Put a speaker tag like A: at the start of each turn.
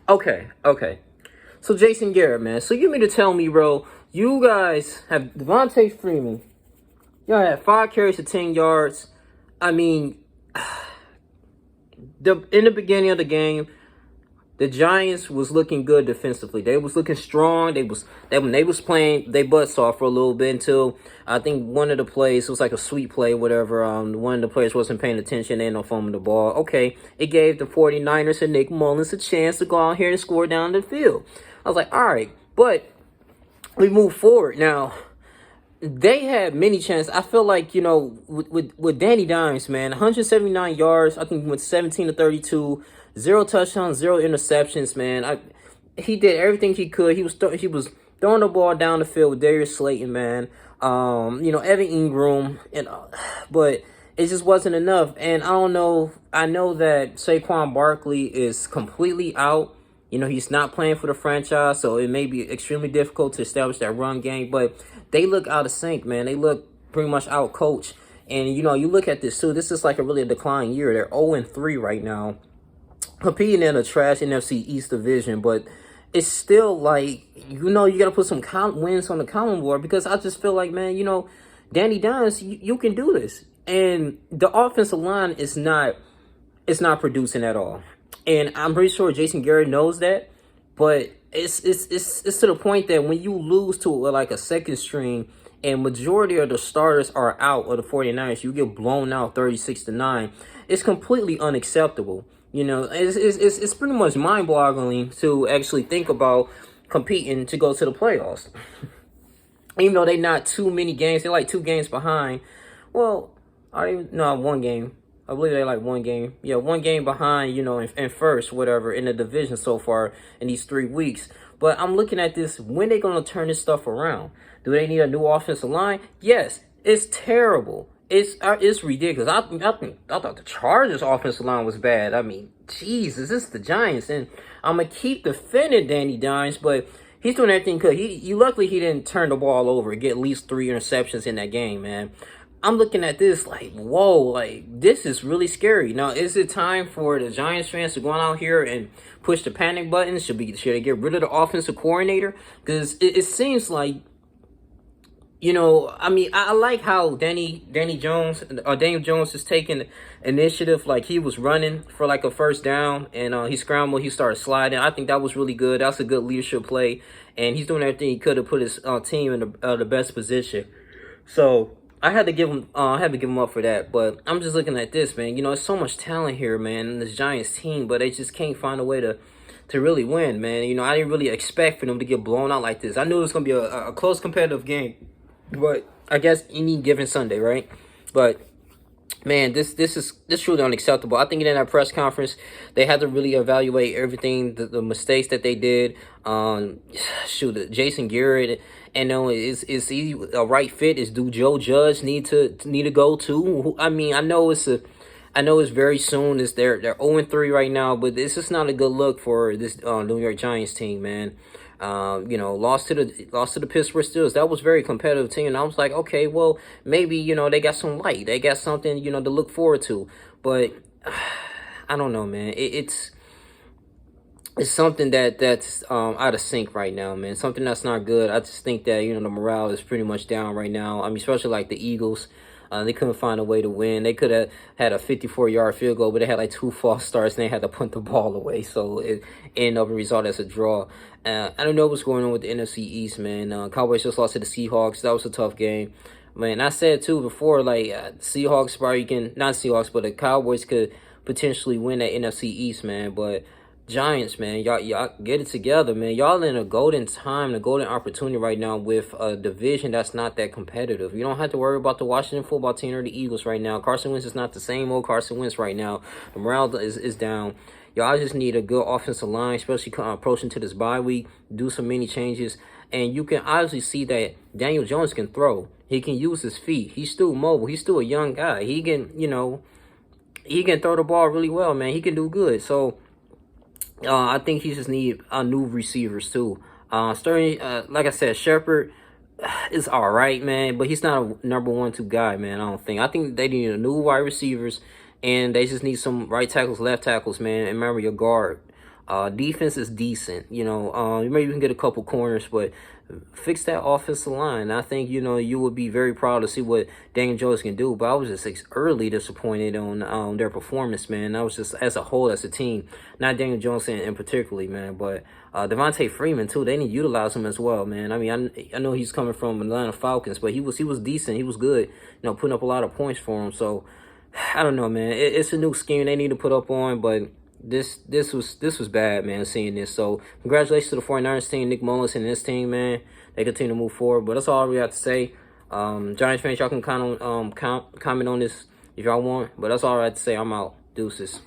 A: Okay. So Jason Garrett, man. So you mean to tell me, bro, you guys have Devontae Freeman. Y'all had 5 carries for 10 yards. I mean, in the beginning of the game, the Giants was looking good defensively. They was looking strong. When they was playing they butts off for a little bit until I think one of the plays, it was like a sweet play, whatever. One of the players wasn't paying attention. They ended up fumbling the ball. Okay, it gave the 49ers and Nick Mullins a chance to go out here and score down the field. I was like, all right, but we move forward now. They had many chances. I feel like, with Danny Dimes, man, 179 yards. I think he went 17 to 32, 0 touchdowns, 0 interceptions, man. He did everything he could. He was throwing the ball down the field with Darius Slayton, man. Evan Ingram, but it just wasn't enough. And I don't know. I know that Saquon Barkley is completely out. He's not playing for the franchise, so it may be extremely difficult to establish that run game. But they look out of sync, man. They look pretty much out coached. And, you look at this, too. This is like a really decline year. They're 0-3 right now, competing in a trash NFC East division. But it's still like, you got to put some wins on the column board, because I just feel like, man, Danny Dimes, you can do this. And the offensive line is not producing at all. And I'm pretty sure Jason Garrett knows that, but it's to the point that when you lose to like a second string and majority of the starters are out of the 49ers, you get blown out 36-9. It's completely unacceptable. It's pretty much mind-boggling to actually think about competing to go to the playoffs. Even though they're not too many games, they're like 2 games behind. Well, one game. I believe they like 1 game. Yeah, 1 game behind, in first, whatever, in the division so far in these 3 weeks. But I'm looking at this, when they going to turn this stuff around? Do they need a new offensive line? Yes, it's terrible. It's ridiculous. I thought the Chargers offensive line was bad. I mean, Jesus, this is the Giants. And I'm going to keep defending Danny Dimes, but he's doing everything good. Luckily, he didn't turn the ball over and get at least 3 interceptions in that game, man. I'm looking at this like, whoa, like, this is really scary. Now, is it time for the Giants fans to go out here and push the panic button? Should they get rid of the offensive coordinator? Because it seems like, I like how Daniel Jones is taking initiative. Like, he was running for like a first down, and he scrambled, he started sliding. I think that was really good. That's a good leadership play, and he's doing everything he could to put his team in the best position. So I had to give him up for that. But I'm just looking at this, man. There's so much talent here, man, in this Giants team, but they just can't find a way to really win, man. I didn't really expect for them to get blown out like this. I knew it was going to be a close competitive game, but I guess any given Sunday, right? But man, this is truly unacceptable. I think in that press conference, they had to really evaluate everything, the mistakes that they did. Jason Garrett, and is he a right fit? Do Joe Judge need to go too? I mean, I know it's very soon. They're 0-3 right now, but this is not a good look for this New York Giants team, man. Lost to the Pittsburgh Steelers. That was a very competitive team. And I was like, okay, well, maybe, they got some light. They got something, to look forward to. But I don't know, man. It's something that's out of sync right now, man. Something that's not good. I just think that, the morale is pretty much down right now. I mean, especially like the Eagles. They couldn't find a way to win. They could have had a 54-yard field goal, but they had like 2 false starts, and they had to punt the ball away. So it ended up a result as a draw. I don't know what's going on with the NFC East, man. Cowboys just lost to the Seahawks. That was a tough game. Man, I said, too, before, like, Seahawks probably not Seahawks, but the Cowboys could potentially win that NFC East, man. But Giants, man, y'all get it together, man. Y'all in a golden time, a golden opportunity right now with a division that's not that competitive. You don't have to worry about the Washington football team or the Eagles right now. Carson Wentz is not the same old Carson Wentz right now. The morale is down. Y'all just need a good offensive line, especially approaching to this bye week. Do some many changes. And you can obviously see that Daniel Jones can throw. He can use his feet. He's still mobile. He's still a young guy. He can, he can throw the ball really well, man. He can do good. So I think he just need new receivers too. Sterling, like I said, Shepard is all right, man, but he's not a number 1, 2 guy, man. I don't think. I think they need a new wide receivers, and they just need some right tackles, left tackles, man. And remember your guard. Defense is decent. You know, maybe you can get a couple corners, but fix that offensive line. I think, you know, you would be very proud to see what Daniel Jones can do. But I was just early disappointed on their performance, man. I was just, as a whole, as a team, not Daniel Jones in particularly, man, but Devontae Freeman too. They need to utilize him as well, man. I mean, I know he's coming from Atlanta Falcons, but he was decent. He was good, you know, putting up a lot of points for him. So I don't know, man. It's a new scheme they need to put up on, but this was bad, man, seeing this. So congratulations to the 49ers team, Nick Mullins and his team, man. They continue to move forward. But that's all we have to say. Giants fans, y'all can comment on this if y'all want. But that's all I have to say. I'm out. Deuces.